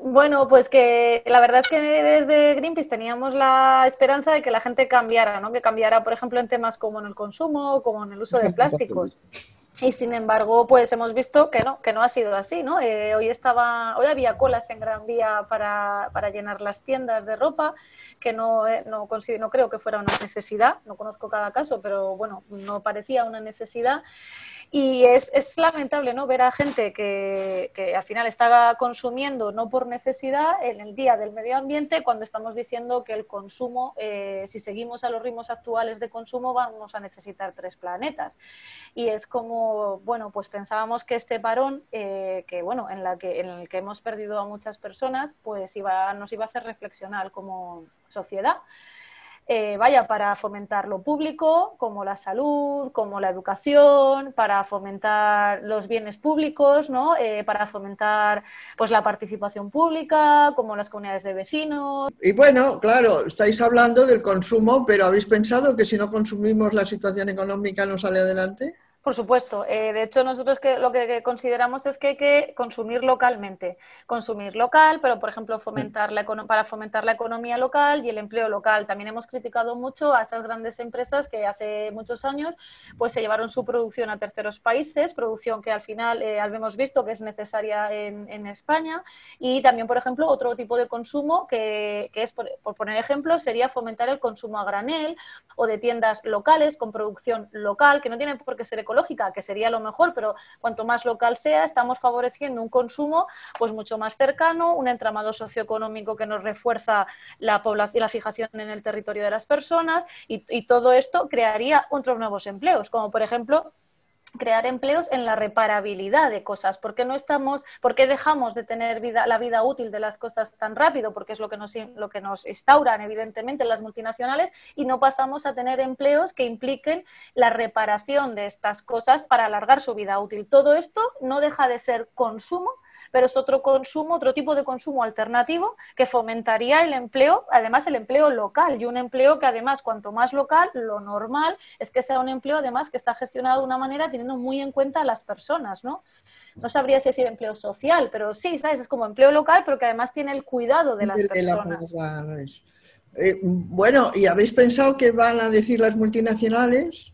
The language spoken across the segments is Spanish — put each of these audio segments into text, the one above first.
Bueno, pues que la verdad es que desde Greenpeace teníamos la esperanza de que la gente cambiara, ¿no? Que cambiara, por ejemplo, en temas como en el consumo, como en el uso de plásticos. Y sin embargo, pues hemos visto que no ha sido así, ¿no? Hoy había colas en Gran Vía para llenar las tiendas de ropa, que no creo que fuera una necesidad, no conozco cada caso, pero bueno, no parecía una necesidad. Y es lamentable, ¿no? Ver a gente que al final está consumiendo no por necesidad en el Día del Medio Ambiente, cuando estamos diciendo que el consumo, si seguimos a los ritmos actuales de consumo, vamos a necesitar 3 planetas. Y es como, bueno, pues pensábamos que este parón, que bueno, en el que hemos perdido a muchas personas, pues nos iba a hacer reflexionar como sociedad. Vaya, para fomentar lo público, como la salud, como la educación, para fomentar los bienes públicos, ¿no? Para fomentar pues, la participación pública, como las comunidades de vecinos. Y bueno, claro, estáis hablando del consumo, pero ¿habéis pensado que si no consumimos la situación económica no sale adelante? Por supuesto. De hecho, nosotros lo que consideramos es que hay que consumir localmente. Consumir local, pero, por ejemplo, para fomentar la economía local y el empleo local. También hemos criticado mucho a esas grandes empresas que hace muchos años pues, se llevaron su producción a terceros países, producción que al final hemos visto que es necesaria en España. Y también, por ejemplo, otro tipo de consumo que es, por poner ejemplo, sería fomentar el consumo a granel o de tiendas locales con producción local, que no tiene por qué ser ecológica, que sería lo mejor, pero cuanto más local sea, estamos favoreciendo un consumo pues mucho más cercano, un entramado socioeconómico que nos refuerza la población, la fijación en el territorio de las personas y todo esto crearía otros nuevos empleos, como por ejemplo crear empleos en la reparabilidad de cosas. ¿Por qué dejamos de tener la vida útil de las cosas tan rápido? Porque es lo que nos instauran, evidentemente, las multinacionales y no pasamos a tener empleos que impliquen la reparación de estas cosas para alargar su vida útil. Todo esto no deja de ser consumo, pero es otro tipo de consumo alternativo que fomentaría el empleo, además el empleo local, y un empleo que además cuanto más local, lo normal es que sea un empleo además que está gestionado de una manera teniendo muy en cuenta a las personas, ¿no? No sabría si decir empleo social, pero sí, ¿sabes? Es como empleo local, pero que además tiene el cuidado de las De la personas. palabra es. Bueno, ¿y habéis pensado qué van a decir las multinacionales?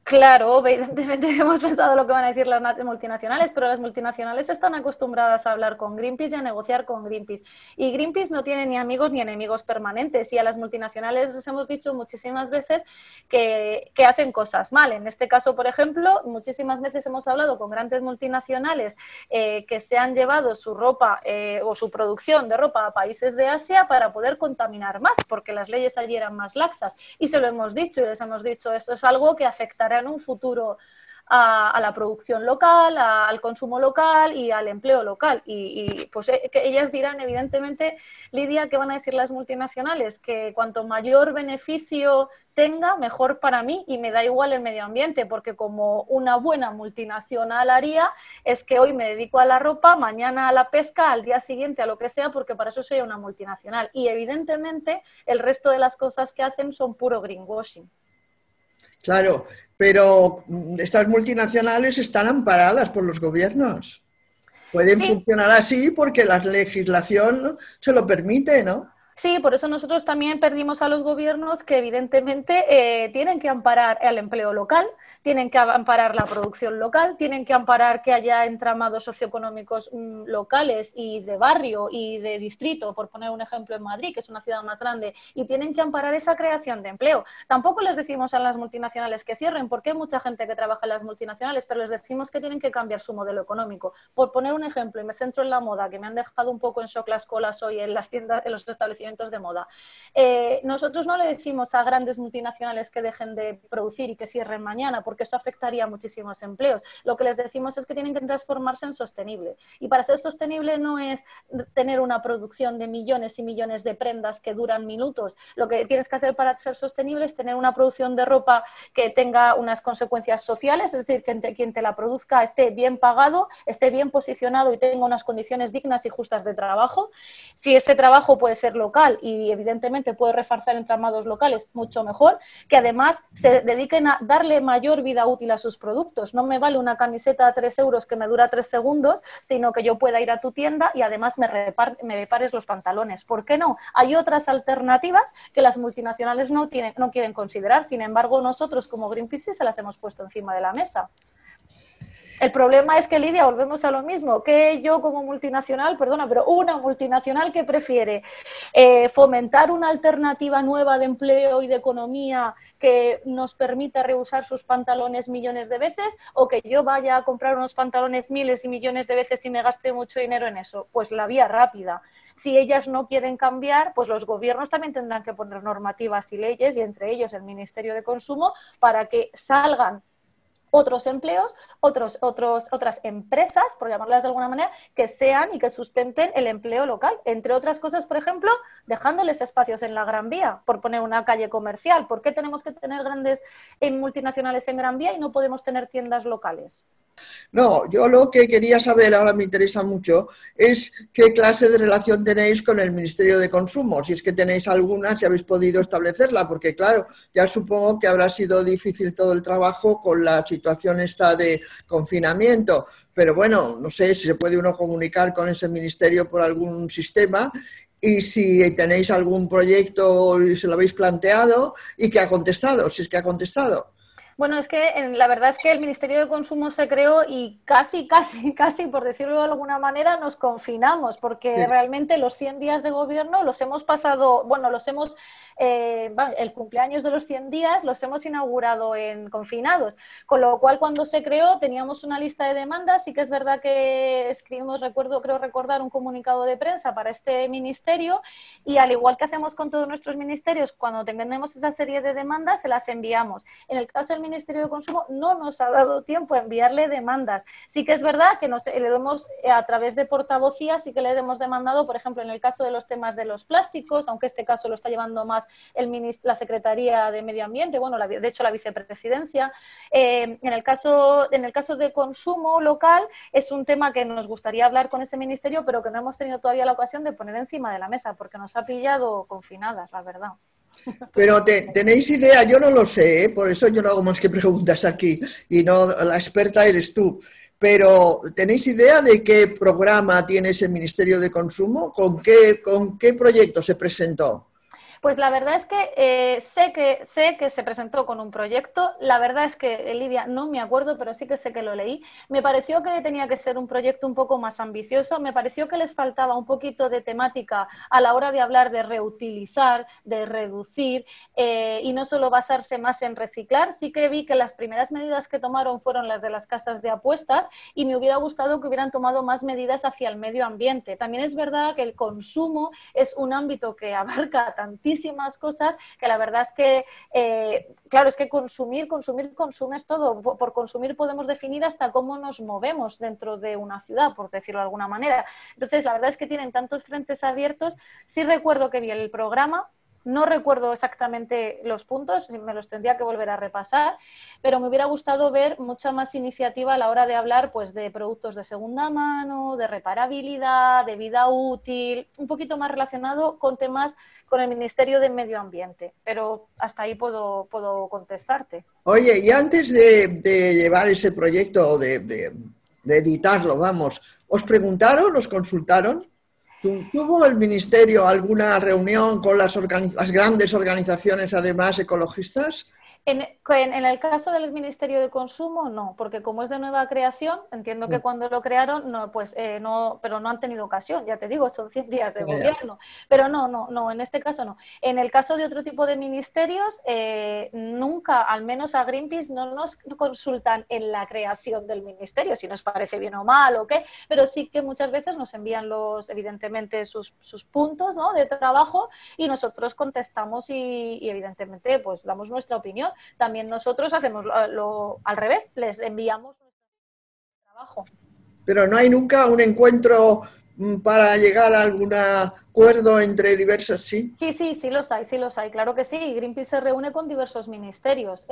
Claro, evidentemente hemos pensado lo que van a decir las multinacionales, pero las multinacionales están acostumbradas a hablar con Greenpeace y a negociar con Greenpeace. Y Greenpeace no tiene ni amigos ni enemigos permanentes. Y a las multinacionales les hemos dicho muchísimas veces que hacen cosas mal. En este caso, por ejemplo, muchísimas veces hemos hablado con grandes multinacionales que se han llevado su ropa o su producción de ropa a países de Asia para poder contaminar más, porque las leyes allí eran más laxas. Y se lo hemos dicho y les hemos dicho, esto es algo que afectará en un futuro a la producción local, al consumo local y al empleo local. Pues que ellas dirán, evidentemente, Lidia, ¿qué van a decir las multinacionales? Que cuanto mayor beneficio tenga, mejor para mí y me da igual el medio ambiente, porque como una buena multinacional haría, es que hoy me dedico a la ropa, mañana a la pesca, al día siguiente a lo que sea, porque para eso soy una multinacional. Y evidentemente el resto de las cosas que hacen son puro greenwashing. Claro, pero estas multinacionales están amparadas por los gobiernos. Pueden Sí, funcionar así porque la legislación se lo permite, ¿no? sí, por eso nosotros también perdimos a los gobiernos que evidentemente tienen que amparar el empleo local, tienen que amparar la producción local, tienen que amparar que haya entramados socioeconómicos locales y de barrio y de distrito, por poner un ejemplo en Madrid, que es una ciudad más grande, y tienen que amparar esa creación de empleo. Tampoco les decimos a las multinacionales que cierren, porque hay mucha gente que trabaja en las multinacionales, pero les decimos que tienen que cambiar su modelo económico. Por poner un ejemplo, y me centro en la moda, que me han dejado un poco en shock las colas hoy en las tiendas, en los establecimientos de moda. Nosotros no le decimos a grandes multinacionales que dejen de producir y que cierren mañana, porque eso afectaría a muchísimos empleos. Lo que les decimos es que tienen que transformarse en sostenible. Y para ser sostenible no es tener una producción de millones y millones de prendas que duran minutos. Lo que tienes que hacer para ser sostenible es tener una producción de ropa que tenga unas consecuencias sociales, es decir, que quien te la produzca esté bien pagado, esté bien posicionado y tenga unas condiciones dignas y justas de trabajo. Si ese trabajo puede ser local, local y evidentemente puede reforzar entramados locales, mucho mejor, que además se dediquen a darle mayor vida útil a sus productos. No me vale una camiseta a 3 euros que me dura 3 segundos, sino que yo pueda ir a tu tienda y además me repares los pantalones. ¿Por qué no? Hay otras alternativas que las multinacionales no quieren considerar. Sin embargo, nosotros como Greenpeace se las hemos puesto encima de la mesa. El problema es que, Lidia, volvemos a lo mismo, que yo como multinacional, perdona, pero una multinacional que prefiere fomentar una alternativa nueva de empleo y de economía que nos permita reusar sus pantalones millones de veces, o que yo vaya a comprar unos pantalones miles y millones de veces y me gaste mucho dinero en eso. Pues la vía rápida. Si ellas no quieren cambiar, pues los gobiernos también tendrán que poner normativas y leyes, y entre ellos el Ministerio de Consumo, para que salgan otros empleos, otras empresas, por llamarlas de alguna manera, que sean y que sustenten el empleo local. Entre otras cosas, por ejemplo, dejándoles espacios en la Gran Vía, por poner una calle comercial. ¿Por qué tenemos que tener grandes multinacionales en Gran Vía y no podemos tener tiendas locales? No, yo lo que quería saber, ahora me interesa mucho, es qué clase de relación tenéis con el Ministerio de Consumo, si es que tenéis alguna, si habéis podido establecerla, porque claro, ya supongo que habrá sido difícil todo el trabajo con la situación esta de confinamiento, pero bueno, no sé si se puede uno comunicar con ese ministerio por algún sistema y si tenéis algún proyecto y se lo habéis planteado y que ha contestado, si es que ha contestado. Bueno, es que la verdad es que el Ministerio de Consumo se creó y casi, por decirlo de alguna manera, nos confinamos, porque Sí. realmente los 100 días de gobierno los hemos pasado, bueno, el cumpleaños de los 100 días los hemos inaugurado en confinados, con lo cual cuando se creó teníamos una lista de demandas. Sí que es verdad que escribimos, creo recordar, un comunicado de prensa para este ministerio, y al igual que hacemos con todos nuestros ministerios, cuando tenemos esa serie de demandas se las enviamos. En el caso del Ministerio de Consumo no nos ha dado tiempo a enviarle demandas. Sí que es verdad que le hemos, a través de portavocías, sí que le hemos demandado, por ejemplo, en el caso de los temas de los plásticos, aunque este caso lo está llevando más la Secretaría de Medio Ambiente, bueno, de hecho la vicepresidencia. En el caso de consumo local es un tema que nos gustaría hablar con ese ministerio, pero que no hemos tenido todavía la ocasión de poner encima de la mesa, porque nos ha pillado confinadas, la verdad. Pero tenéis idea, yo no lo sé, ¿eh? Por eso yo no hago más que preguntas aquí y no la experta eres tú. Pero ¿tenéis idea de qué programa tiene ese Ministerio de Consumo? Con qué proyecto se presentó? Pues la verdad es que, sé que se presentó con un proyecto. La verdad es que, Lidia, no me acuerdo, pero sí que sé que lo leí. Me pareció que tenía que ser un proyecto un poco más ambicioso. Me pareció que les faltaba un poquito de temática a la hora de hablar de reutilizar, de reducir, y no solo basarse más en reciclar. Sí que vi que las primeras medidas que tomaron fueron las de las casas de apuestas, y me hubiera gustado que hubieran tomado más medidas hacia el medio ambiente. También es verdad que el consumo es un ámbito que abarca tantísimas cosas, que la verdad es que, claro, es que consumes todo. Por consumir podemos definir hasta cómo nos movemos dentro de una ciudad, por decirlo de alguna manera. Entonces, la verdad es que tienen tantos frentes abiertos. Sí recuerdo que vi el programa. No recuerdo exactamente los puntos, me los tendría que volver a repasar, pero me hubiera gustado ver mucha más iniciativa a la hora de hablar, pues, de productos de segunda mano, de reparabilidad, de vida útil, un poquito más relacionado con temas con el Ministerio de Medio Ambiente, pero hasta ahí puedo contestarte. Oye, y antes de llevar ese proyecto, de editarlo, vamos, ¿os preguntaron, os consultaron? ¿Tuvo el Ministerio alguna reunión con las grandes organizaciones, además ecologistas? En el caso del Ministerio de Consumo, no, porque como es de nueva creación, entiendo que cuando lo crearon, no, pues no, pero no han tenido ocasión, ya te digo, son 100 días de Ya, ya. gobierno, pero no, en este caso no. En el caso de otro tipo de ministerios, nunca, al menos a Greenpeace, no nos consultan en la creación del ministerio, si nos parece bien o mal o qué, pero sí que muchas veces nos envían evidentemente, sus puntos, ¿no?, de trabajo, y nosotros contestamos y evidentemente pues damos nuestra opinión. También nosotros hacemos al revés, les enviamos nuestro trabajo. Pero no hay nunca un encuentro para llegar a algún acuerdo entre diversos, sí. Sí los hay, claro que sí. Greenpeace se reúne con diversos ministerios.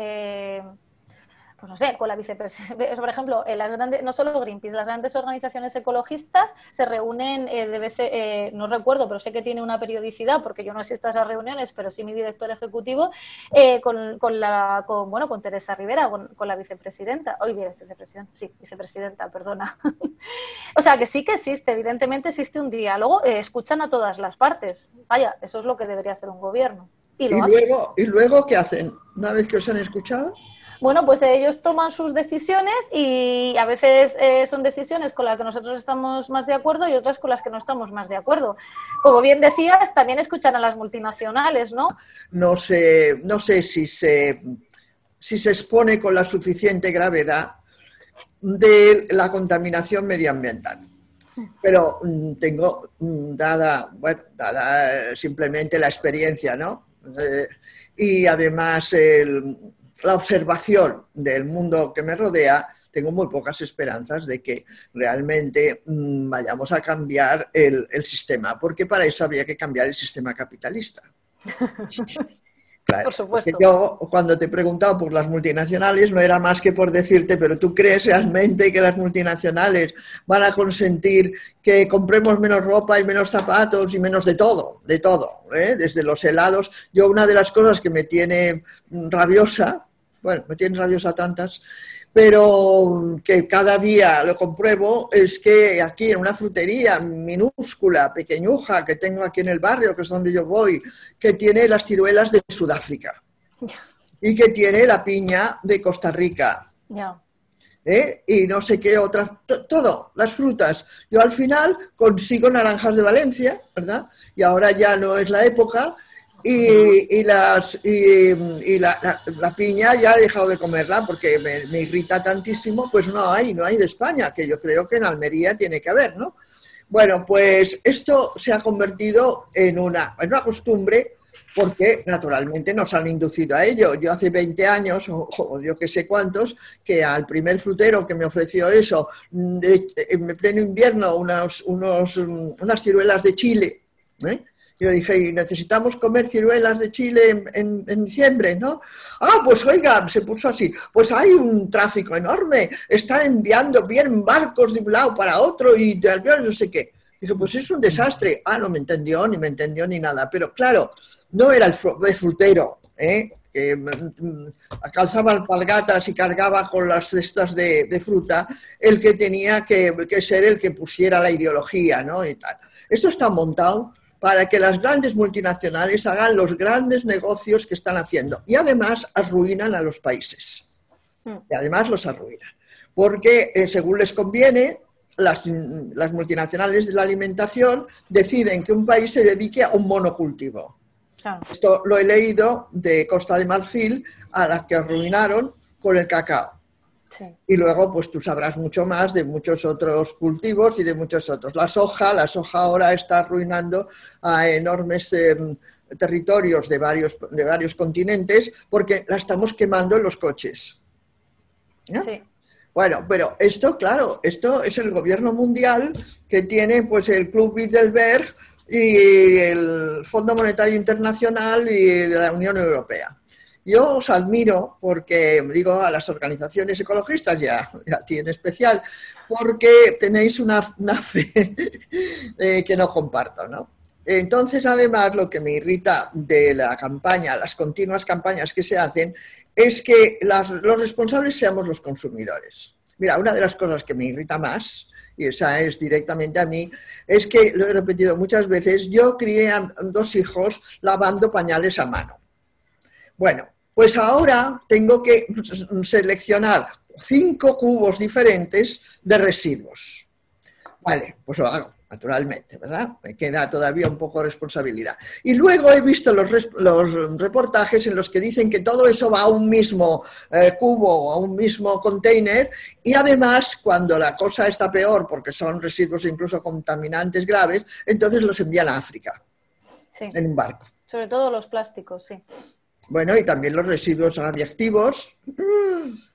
pues no sé, con la vicepresidenta, por ejemplo, las grandes, no solo Greenpeace, las grandes organizaciones ecologistas se reúnen de veces, no recuerdo, pero sé que tiene una periodicidad, porque yo no asisto a esas reuniones, pero sí mi director ejecutivo, con Teresa Rivera, con la vicepresidenta, vicepresidenta, perdona. O sea, que sí que existe, evidentemente existe un diálogo, escuchan a todas las partes. Vaya, eso es lo que debería hacer un gobierno. Y lo hacen. ¿Y luego qué hacen? Una vez que os han escuchado. Bueno, pues ellos toman sus decisiones y a veces son decisiones con las que nosotros estamos más de acuerdo y otras con las que no estamos más de acuerdo. Como bien decías, también escuchan a las multinacionales, ¿no? No sé si se expone con la suficiente gravedad de la contaminación medioambiental. Pero tengo, dada simplemente la experiencia, ¿no? Y además la observación del mundo que me rodea, tengo muy pocas esperanzas de que realmente vayamos a cambiar el sistema, porque para eso habría que cambiar el sistema capitalista. Claro, por supuesto. yo cuando te he preguntado por las multinacionales no era más que por decirte, pero ¿tú crees realmente que las multinacionales van a consentir que compremos menos ropa y menos zapatos y menos de todo, desde los helados? Yo una de las cosas que me tiene rabiosa, bueno, me tienen rabiosa tantas, pero que cada día lo compruebo, es que aquí en una frutería minúscula, pequeñuja, que tengo aquí en el barrio, que es donde yo voy, que tiene las ciruelas de Sudáfrica y que tiene la piña de Costa Rica. Y no sé qué otras, todo, las frutas. Yo al final consigo naranjas de Valencia, ¿verdad? Y ahora ya no es la época. Y la piña ya he dejado de comerla porque me irrita tantísimo, pues no hay de España, que yo creo que en Almería tiene que haber, ¿no? Bueno, pues esto se ha convertido en una costumbre porque naturalmente nos han inducido a ello. Yo hace 20 años, o yo que sé cuántos, que al primer frutero que me ofreció eso, en pleno invierno, unas ciruelas de Chile, yo dije, necesitamos comer ciruelas de Chile en diciembre, ¿no? Ah, pues oiga, se puso así, pues hay un tráfico enorme, están enviando, vienen barcos de un lado para otro y no sé qué. Dije, pues es un desastre. Ah, no me entendió, ni nada. Pero claro, no era el frutero, que calzaba alpargatas y cargaba con las cestas de fruta, el que tenía que ser el que pusiera la ideología, ¿no? Y tal. Esto está montado para que las grandes multinacionales hagan los grandes negocios que están haciendo y además arruinan a los países. Y además los arruinan. Porque según les conviene, las multinacionales de la alimentación deciden que un país se dedique a un monocultivo. Claro. Esto lo he leído de Costa de Marfil, a la que arruinaron con el cacao. Sí. Y luego, pues tú sabrás mucho más de muchos otros cultivos y de muchos otros. La soja ahora está arruinando a enormes territorios de varios continentes porque la estamos quemando en los coches. ¿No? Sí. Bueno, pero esto, claro, esto es el gobierno mundial que tiene pues el Club Bilderberg y el Fondo Monetario Internacional y la Unión Europea. Yo os admiro porque, digo, a las organizaciones ecologistas y a ti en especial, porque tenéis una fe que no comparto, ¿no? Entonces, además, lo que me irrita de la campaña, las continuas campañas que se hacen, es que los responsables seamos los consumidores. Mira, una de las cosas que me irrita más, y esa es directamente a mí, es que, lo he repetido muchas veces, yo crié a 2 hijos lavando pañales a mano. Bueno, pues ahora tengo que seleccionar 5 cubos diferentes de residuos. Vale, pues lo hago, naturalmente, ¿verdad? Me queda todavía un poco de responsabilidad. Y luego he visto los reportajes en los que dicen que todo eso va a un mismo cubo, a un mismo container, y además, cuando la cosa está peor, porque son residuos incluso contaminantes graves, entonces los envían a África, sí, en un barco. Sobre todo los plásticos, sí. Bueno, y también los residuos radiactivos,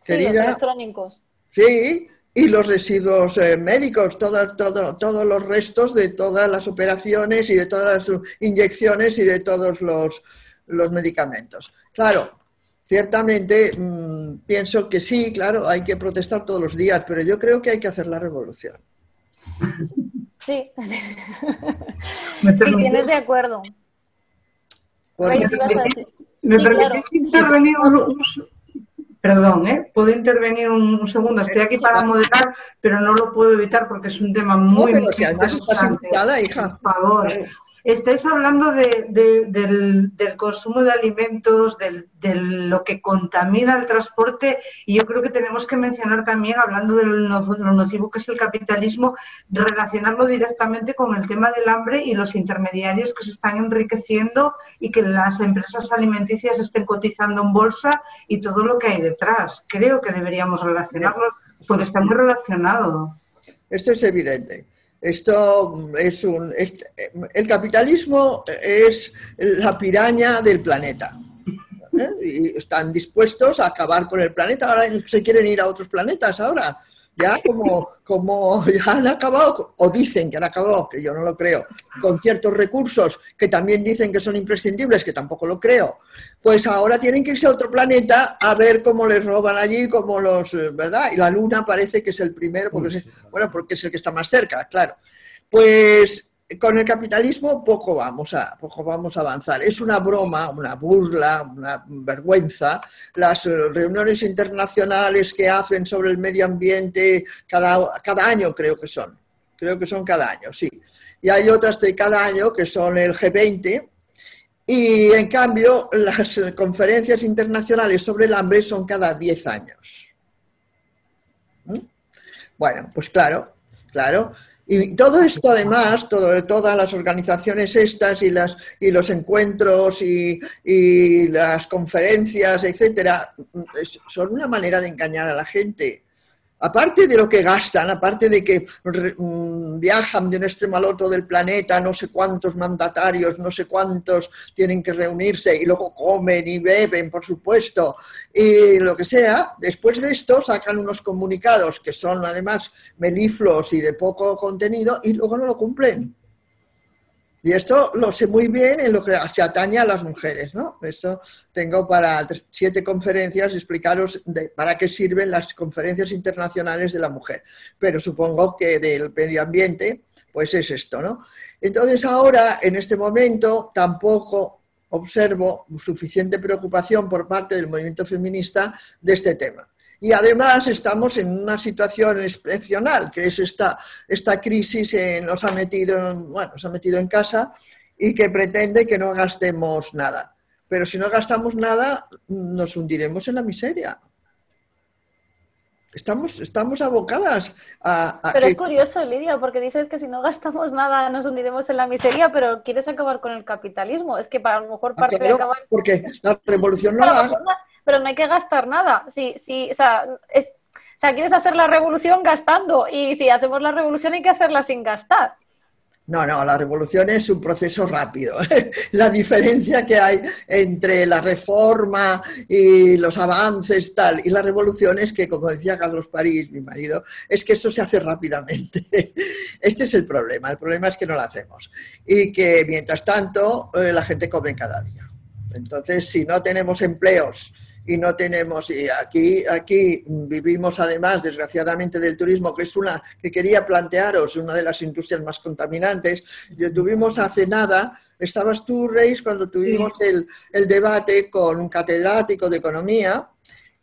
querida. Los electrónicos. Sí, y los residuos médicos, todos los restos de todas las operaciones y de todas las inyecciones y de todos los medicamentos. Claro, Ciertamente, pienso que sí, claro, hay que protestar todos los días, pero yo creo que hay que hacer la revolución. Sí, ¿Me sí, tienes de permitís? acuerdo. Rey, Porque, ¿qué ibas a decir? ¿Me Sí, claro. permitís intervenir perdón, ¿puedo intervenir un segundo? Estoy aquí para moderar, pero no lo puedo evitar porque es un tema no, muy, muy pero si además estás interesante. invitada, Por hija. favor. Estáis hablando del consumo de alimentos, de lo que contamina el transporte, y yo creo que tenemos que mencionar también, hablando de lo nocivo que es el capitalismo, relacionarlo directamente con el tema del hambre y los intermediarios que se están enriqueciendo y que las empresas alimenticias estén cotizando en bolsa y todo lo que hay detrás. Creo que deberíamos relacionarlos porque está muy relacionado. Esto es evidente. Esto es el capitalismo es la piraña del planeta. Y están dispuestos a acabar con el planeta. Ahora se quieren ir a otros planetas ahora. Ya como ya han acabado, o dicen que han acabado, que yo no lo creo, con ciertos recursos que también dicen que son imprescindibles, que tampoco lo creo, pues ahora tienen que irse a otro planeta a ver cómo les roban allí, cómo los, ¿verdad? Y la Luna parece que es el primero, porque porque es el que está más cerca, claro. Pues con el capitalismo poco vamos a avanzar. Es una broma, una burla, una vergüenza. Las reuniones internacionales que hacen sobre el medio ambiente cada año creo que son cada año, sí. Y hay otras de cada año que son el G20 y en cambio las conferencias internacionales sobre el hambre son cada 10 años. Bueno, pues claro. Y todo esto además, todas las organizaciones estas y los encuentros y las conferencias, etcétera, son una manera de engañar a la gente. Aparte de lo que gastan, aparte de que viajan de un extremo al otro del planeta, no sé cuántos mandatarios, no sé cuántos tienen que reunirse y luego comen y beben, por supuesto, y lo que sea, después de esto sacan unos comunicados que son además melifluos y de poco contenido y luego no lo cumplen. Y esto lo sé muy bien en lo que se atañe a las mujeres, ¿no? Esto tengo para 7 conferencias explicaros para qué sirven las conferencias internacionales de la mujer. Pero supongo que del medio ambiente, pues es esto, ¿no? Entonces ahora, en este momento, tampoco observo suficiente preocupación por parte del movimiento feminista de este tema. Y además estamos en una situación excepcional, que es esta crisis que nos ha metido en casa y que pretende que no gastemos nada. Pero si no gastamos nada, nos hundiremos en la miseria. Estamos abocadas Pero es curioso, Lidia, porque dices que si no gastamos nada nos hundiremos en la miseria, pero quieres acabar con el capitalismo. Es que para a lo mejor parte de claro, acabar... porque la revolución no la hace. Pero no hay que gastar nada. Sí, o sea, quieres hacer la revolución gastando y si hacemos la revolución hay que hacerla sin gastar. No, la revolución es un proceso rápido. La diferencia que hay entre la reforma y los avances tal y la revolución es que, como decía Carlos París, mi marido, es que eso se hace rápidamente. Este es el problema es que no lo hacemos y que mientras tanto la gente come cada día. Entonces, si no tenemos empleos y no tenemos, y aquí vivimos además desgraciadamente del turismo, que es una que quería plantearos, una de las industrias más contaminantes. Tuvimos hace nada, estabas tú, Reis, cuando tuvimos el debate con un catedrático de economía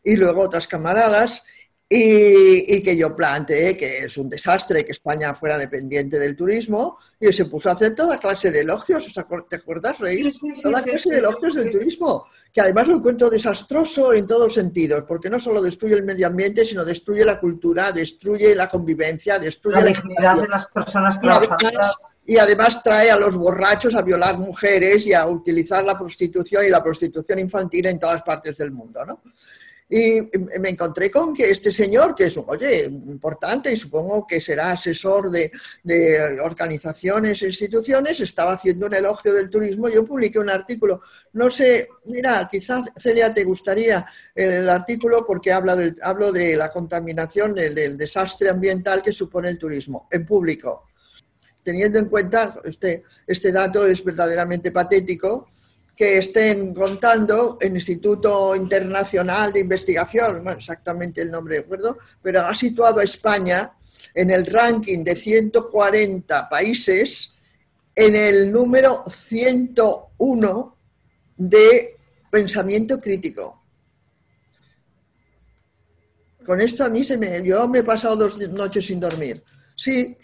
y luego otras camaradas, y que yo planteé que es un desastre que España fuera dependiente del turismo, y se puso a hacer toda clase de elogios. ¿Te acuerdas, Rey? Toda clase de elogios del turismo, que además lo encuentro desastroso en todos sentidos, porque no solo destruye el medio ambiente, sino destruye la cultura, destruye la convivencia, destruye la dignidad de las personas trabajadoras. Y además trae a los borrachos a violar mujeres y a utilizar la prostitución y la prostitución infantil en todas partes del mundo, ¿no? Y me encontré con que este señor, que es, oye, importante y supongo que será asesor de organizaciones e instituciones, estaba haciendo un elogio del turismo. Yo publiqué un artículo, no sé, mira, quizás Celia te gustaría el artículo porque hablo de la contaminación, del desastre ambiental que supone el turismo en público. Teniendo en cuenta, este dato es verdaderamente patético, que estén contando el Instituto Internacional de Investigación, bueno, exactamente el nombre de acuerdo, pero ha situado a España en el ranking de 140 países en el número 101 de pensamiento crítico. Con esto a mí yo me he pasado 2 noches sin dormir. Sí.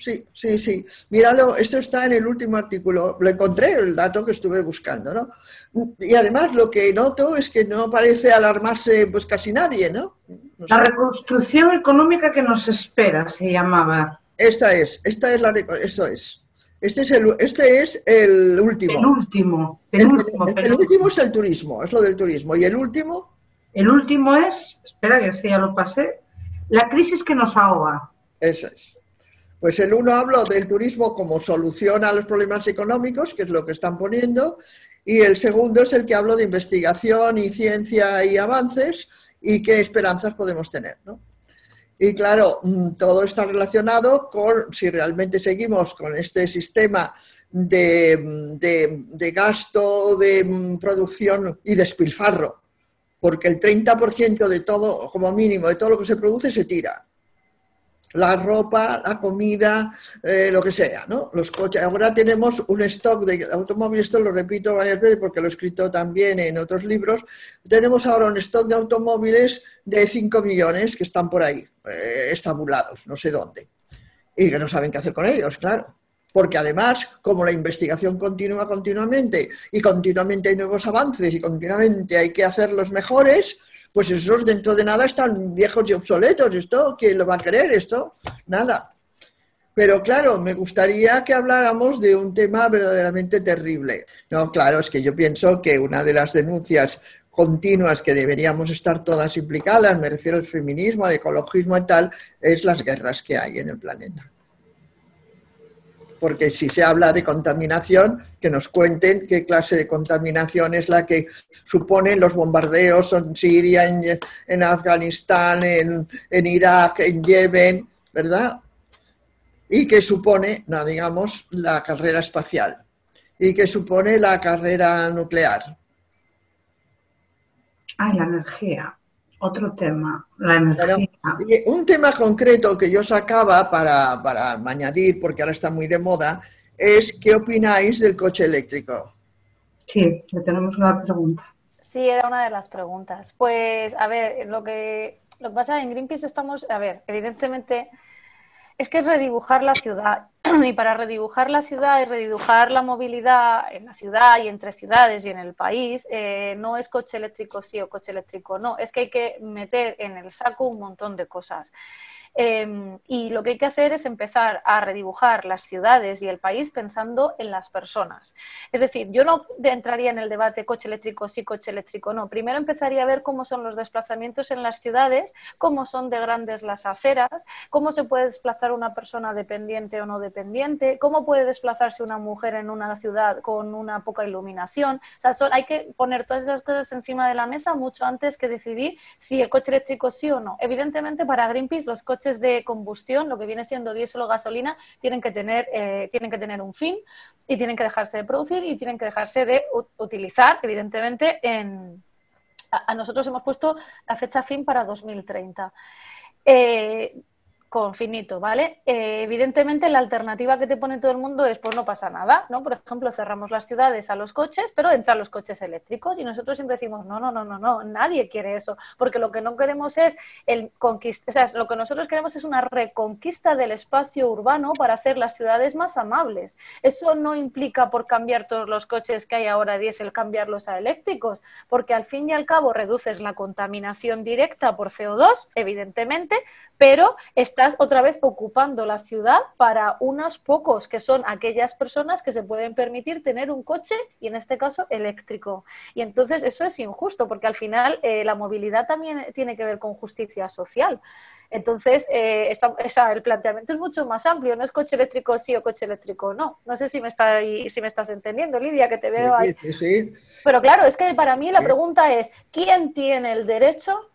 Míralo, esto está en el último artículo. Lo encontré, el dato que estuve buscando, ¿no? Y además lo que noto es que no parece alarmarse pues casi nadie, ¿no? No sé. La reconstrucción económica que nos espera se llamaba. Esta es eso es. Este es el último. El penúltimo es el turismo, es lo del turismo. ¿Y el último? El último es, espera que ya lo pasé, la crisis que nos ahoga. Eso es. Pues el uno habla del turismo como solución a los problemas económicos, que es lo que están poniendo, y el segundo es el que habla de investigación y ciencia y avances y qué esperanzas podemos tener, ¿no? Y claro, todo está relacionado con si realmente seguimos con este sistema de gasto, de producción y despilfarro, porque el 30% de todo, como mínimo, de todo lo que se produce se tira. La ropa, la comida, lo que sea, ¿no? Los coches. Ahora tenemos un stock de automóviles, esto lo repito varias veces porque lo he escrito también en otros libros, tenemos ahora un stock de automóviles de 5 millones que están por ahí, estabulados, no sé dónde, y que no saben qué hacer con ellos, claro. Porque además, como la investigación continúa continuamente y continuamente hay nuevos avances y continuamente hay que hacerlos mejores, pues esos dentro de nada están viejos y obsoletos. ¿Esto quién lo va a querer? Esto, nada. Pero claro, me gustaría que habláramos de un tema verdaderamente terrible. No, claro, es que yo pienso que una de las denuncias continuas que deberíamos estar todas implicadas, me refiero al feminismo, al ecologismo y tal, es las guerras que hay en el planeta. Porque si se habla de contaminación, que nos cuenten qué clase de contaminación es la que suponen los bombardeos en Siria, en Afganistán, en Irak, en Yemen, ¿verdad? Y qué supone, no digamos, la carrera espacial. Y qué supone la carrera nuclear. La energía. Otro tema, la energía. Bueno, un tema concreto que yo sacaba para añadir, porque ahora está muy de moda, es ¿qué opináis del coche eléctrico? Sí, le tenemos una pregunta. Sí, era una de las preguntas. Pues, a ver, lo que pasa en Greenpeace estamos, a ver, evidentemente es que es redibujar la ciudad y para redibujar la ciudad y redibujar la movilidad en la ciudad y entre ciudades y en el país, no es coche eléctrico sí o coche eléctrico no, es que hay que meter en el saco un montón de cosas. Y lo que hay que hacer es empezar a redibujar las ciudades y el país pensando en las personas. Es decir, yo no entraría en el debate coche eléctrico sí, coche eléctrico no. Primero empezaría a ver cómo son los desplazamientos en las ciudades, cómo son de grandes las aceras, cómo se puede desplazar una persona dependiente o no dependiente, cómo puede desplazarse una mujer en una ciudad con una poca iluminación. O sea, hay que poner todas esas cosas encima de la mesa mucho antes que decidir si el coche eléctrico sí o no. Evidentemente, para Greenpeace, los coches de combustión, lo que viene siendo diésel o gasolina, tienen que tener un fin y tienen que dejarse de producir y tienen que dejarse de utilizar, evidentemente, a nosotros hemos puesto la fecha fin para 2030. Con finito, ¿vale? Evidentemente la alternativa que te pone todo el mundo es pues no pasa nada, ¿no? Por ejemplo, cerramos las ciudades a los coches, pero entran los coches eléctricos y nosotros siempre decimos no, nadie quiere eso, porque lo que no queremos es lo que nosotros queremos es una reconquista del espacio urbano para hacer las ciudades más amables. Eso no implica por cambiar todos los coches que hay ahora diésel, cambiarlos a eléctricos, porque al fin y al cabo reduces la contaminación directa por CO2, evidentemente, pero estás otra vez ocupando la ciudad para unos pocos, que son aquellas personas que se pueden permitir tener un coche y en este caso eléctrico. Y entonces eso es injusto porque al final la movilidad también tiene que ver con justicia social. Entonces el planteamiento es mucho más amplio, no es coche eléctrico sí o coche eléctrico no. No sé si me estás entendiendo, Lidia, que te veo ahí. Sí. Pero claro, es que para mí la pregunta es ¿quién tiene el derecho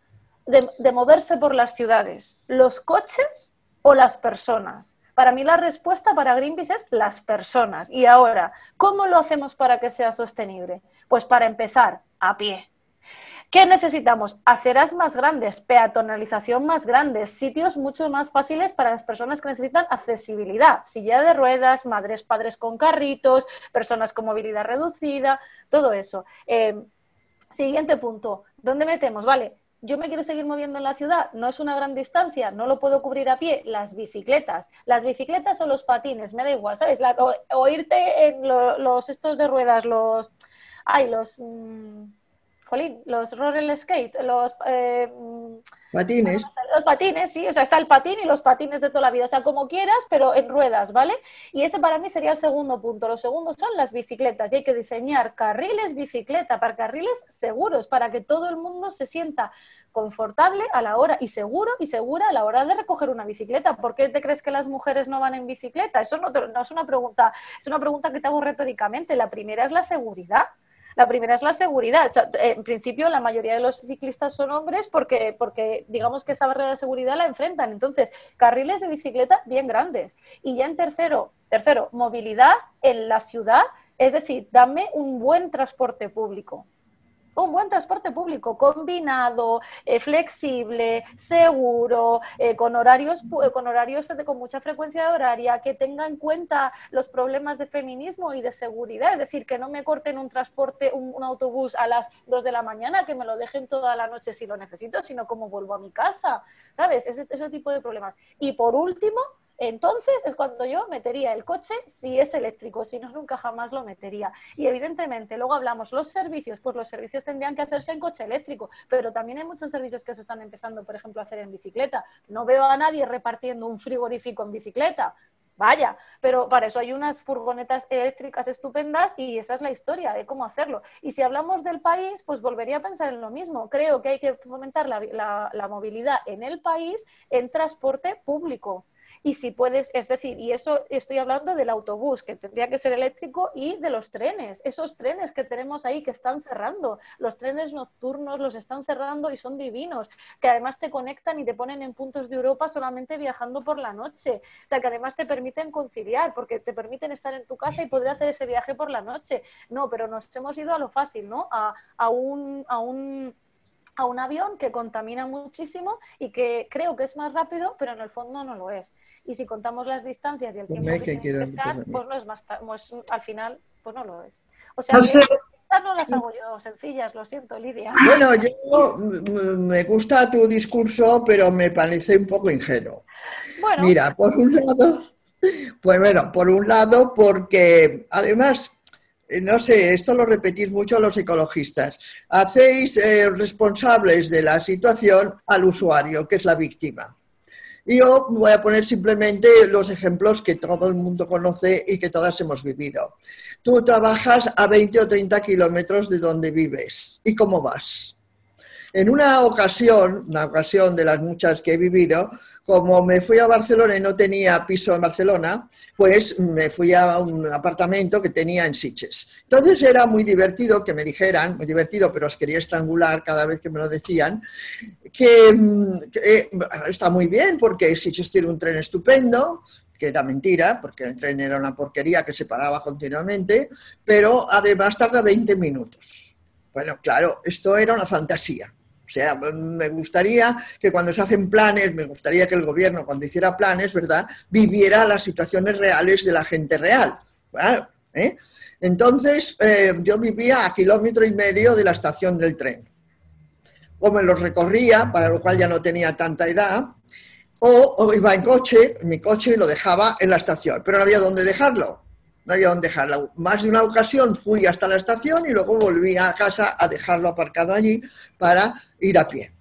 de moverse por las ciudades? ¿Los coches o las personas? Para mí la respuesta para Greenpeace es las personas. Y ahora, ¿cómo lo hacemos para que sea sostenible? Pues para empezar, a pie. ¿Qué necesitamos? Aceras más grandes, peatonalización más grande, sitios mucho más fáciles para las personas que necesitan accesibilidad, silla de ruedas, madres, padres con carritos, personas con movilidad reducida, todo eso. Siguiente punto, ¿dónde metemos? Vale, yo me quiero seguir moviendo en la ciudad, no es una gran distancia, no lo puedo cubrir a pie, las bicicletas o los patines, me da igual, ¿sabes? O irte en los estos de ruedas, los roller skate, Patines. los patines, sí, o sea, está el patín y los patines de toda la vida, o sea, como quieras, pero en ruedas, ¿vale? Y ese para mí sería el segundo punto. Los segundos son las bicicletas y hay que diseñar carriles bicicleta, para carriles seguros, para que todo el mundo se sienta confortable a la hora y seguro y segura a la hora de recoger una bicicleta. ¿Por qué te crees que las mujeres no van en bicicleta? Eso no es una pregunta, es una pregunta que te hago retóricamente. La primera es la seguridad. La primera es la seguridad. En principio, la mayoría de los ciclistas son hombres porque digamos que esa barrera de seguridad la enfrentan. Entonces, carriles de bicicleta bien grandes. Y ya en tercero, movilidad en la ciudad, es decir, dame un buen transporte público. Un buen transporte público combinado, flexible, seguro, con horarios con mucha frecuencia horaria, que tenga en cuenta los problemas de feminismo y de seguridad, es decir, que no me corten un transporte, un autobús a las 2 de la mañana, que me lo dejen toda la noche si lo necesito, sino cómo vuelvo a mi casa, ¿sabes? Ese tipo de problemas. Y por último, entonces es cuando yo metería el coche si es eléctrico, si no, nunca jamás lo metería. Y evidentemente, luego hablamos los servicios, pues los servicios tendrían que hacerse en coche eléctrico, pero también hay muchos servicios que se están empezando, por ejemplo, a hacer en bicicleta. No veo a nadie repartiendo un frigorífico en bicicleta. Vaya, pero para eso hay unas furgonetas eléctricas estupendas y esa es la historia de cómo hacerlo. Y si hablamos del país, pues volvería a pensar en lo mismo. Creo que hay que fomentar la movilidad en el país en transporte público. Y si puedes, es decir, y eso estoy hablando del autobús, que tendría que ser eléctrico, y de los trenes, esos trenes que tenemos ahí que están cerrando, los trenes nocturnos los están cerrando y son divinos, que además te conectan y te ponen en puntos de Europa solamente viajando por la noche, o sea, que además te permiten conciliar, porque te permiten estar en tu casa y poder hacer ese viaje por la noche. No, pero nos hemos ido a lo fácil, ¿no? A un avión que contamina muchísimo y que creo que es más rápido, pero en el fondo no lo es. Y si contamos las distancias y el tiempo que tiene que estar, pues no es más, pues al final, pues no lo es. O sea, no las hago yo sencillas, lo siento, Lidia. Bueno, yo me gusta tu discurso, pero me parece un poco ingenuo. Bueno. Mira, por un lado, porque además, no sé, esto lo repetís mucho los ecologistas, hacéis responsables de la situación al usuario, que es la víctima. Y yo voy a poner simplemente los ejemplos que todo el mundo conoce y que todas hemos vivido. Tú trabajas a 20 o 30 kilómetros de donde vives. ¿Y cómo vas? En una ocasión de las muchas que he vivido, como me fui a Barcelona y no tenía piso en Barcelona, pues me fui a un apartamento que tenía en Sitges. Entonces era muy divertido que me dijeran, muy divertido, pero os quería estrangular cada vez que me lo decían, que está muy bien porque Sitges tiene un tren estupendo, que era mentira, porque el tren era una porquería que se paraba continuamente, pero además tarda 20 minutos. Bueno, claro, esto era una fantasía. O sea, me gustaría que cuando se hacen planes, me gustaría que el gobierno cuando hiciera planes, ¿verdad?, viviera las situaciones reales de la gente real. Claro, ¿eh? Entonces, yo vivía a 1,5 kilómetros de la estación del tren. O me los recorría, para lo cual ya no tenía tanta edad, o iba en mi coche y lo dejaba en la estación, pero no había dónde dejarlo. No había dónde dejarlo. Más de una ocasión fui hasta la estación y luego volví a casa a dejarlo aparcado allí para ir a pie.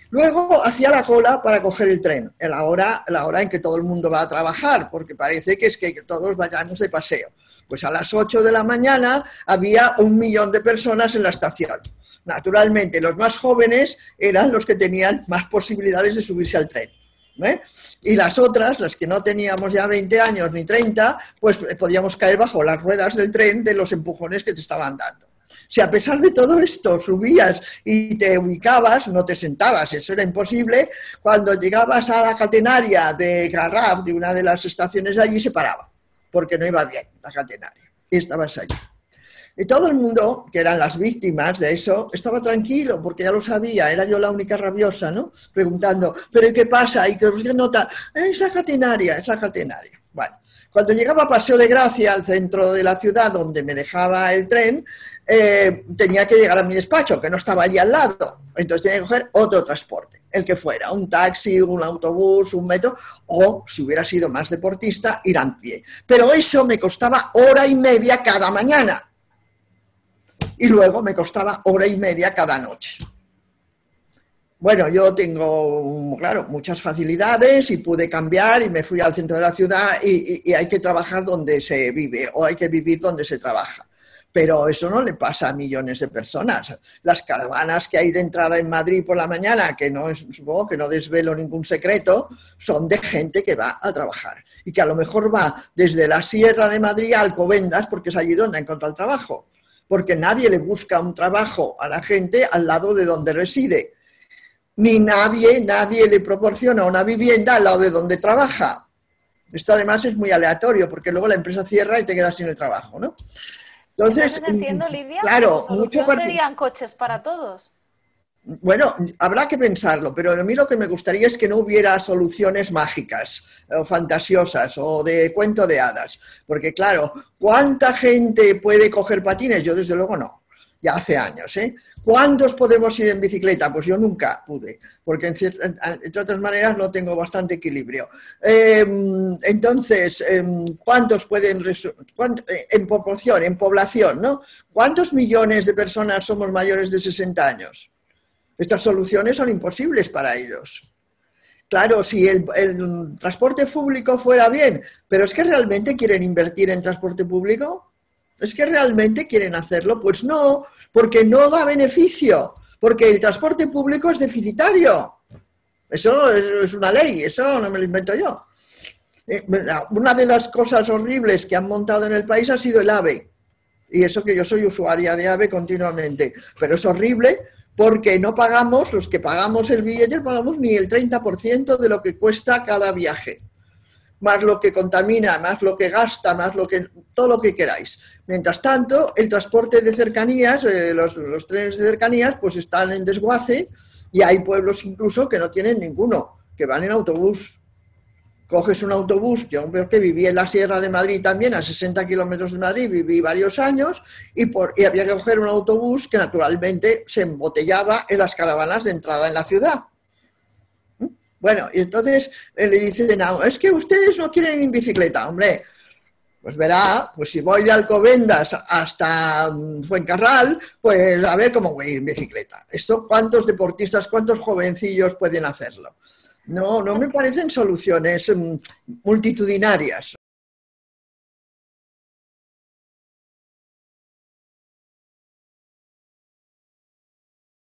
Luego hacía la cola para coger el tren, la hora en que todo el mundo va a trabajar, porque parece que es que todos vayamos de paseo. Pues a las 8 de la mañana había 1 millón de personas en la estación. Naturalmente, los más jóvenes eran los que tenían más posibilidades de subirse al tren. Y las otras, las que no teníamos ya 20 años ni 30, pues podíamos caer bajo las ruedas del tren de los empujones que te estaban dando. O Si a pesar de todo esto subías y te ubicabas, no te sentabas, eso era imposible, cuando llegabas a la catenaria de Garraf, de una de las estaciones de allí, se paraba, porque no iba bien la catenaria, y estabas allí. Y todo el mundo, que eran las víctimas de eso, estaba tranquilo, porque ya lo sabía, era yo la única rabiosa, ¿no? Preguntando, ¿pero qué pasa? ¿Y qué nota? Es la catenaria, es la catenaria. Bueno. Cuando llegaba a Paseo de Gracia, al centro de la ciudad, donde me dejaba el tren, tenía que llegar a mi despacho, que no estaba allí al lado. Entonces tenía que coger otro transporte, el que fuera, un taxi, un autobús, un metro, o, si hubiera sido más deportista, ir a pie. Pero eso me costaba 1h30 cada mañana. Y luego me costaba 1h30 cada noche. Bueno, yo tengo, claro, muchas facilidades y pude cambiar y me fui al centro de la ciudad y hay que trabajar donde se vive o hay que vivir donde se trabaja. Pero eso no le pasa a millones de personas. Las caravanas que hay de entrada en Madrid por la mañana, que no es, supongo que no desvelo ningún secreto, son de gente que va a trabajar y que a lo mejor va desde la Sierra de Madrid a Alcobendas porque es allí donde encuentra el trabajo. Porque nadie le busca un trabajo a la gente al lado de donde reside. Ni nadie le proporciona una vivienda al lado de donde trabaja. Esto además es muy aleatorio, porque luego la empresa cierra y te quedas sin el trabajo, ¿no? Entonces, entiendo, Lidia, claro, la solución serían coches para todos. Bueno, habrá que pensarlo, pero a mí lo que me gustaría es que no hubiera soluciones mágicas o fantasiosas o de cuento de hadas, porque claro, ¿cuánta gente puede coger patines? Yo desde luego no, ya hace años, ¿eh? ¿Cuántos podemos ir en bicicleta? Pues yo nunca pude, porque entre otras maneras no tengo bastante equilibrio. Entonces, ¿cuántos pueden, en proporción, en población, ¿no? ¿Cuántos millones de personas somos mayores de 60 años? Estas soluciones son imposibles para ellos. Claro, si el transporte público fuera bien, pero ¿es que realmente quieren invertir en transporte público? ¿Es que realmente quieren hacerlo? Pues no, porque no da beneficio, porque el transporte público es deficitario. Eso es una ley, eso no me lo invento yo. Una de las cosas horribles que han montado en el país ha sido el AVE, y eso que yo soy usuaria de AVE continuamente, pero es horrible porque no pagamos, los que pagamos el billete, no pagamos ni el 30% de lo que cuesta cada viaje. Más lo que contamina, más lo que gasta, más todo lo que queráis. Mientras tanto, el transporte de cercanías, los trenes de cercanías, pues están en desguace y hay pueblos incluso que no tienen ninguno, que van en autobús. Coges un autobús, yo que viví en la Sierra de Madrid también, a 60 kilómetros de Madrid, viví varios años, y había que coger un autobús que naturalmente se embotellaba en las caravanas de entrada en la ciudad. Bueno, y entonces le dicen, no, es que ustedes no quieren ir en bicicleta, hombre. Pues verá, pues si voy de Alcobendas hasta Fuencarral, pues a ver cómo voy a ir en bicicleta. Esto, ¿cuántos deportistas, cuántos jovencillos pueden hacerlo? No me parecen soluciones multitudinarias.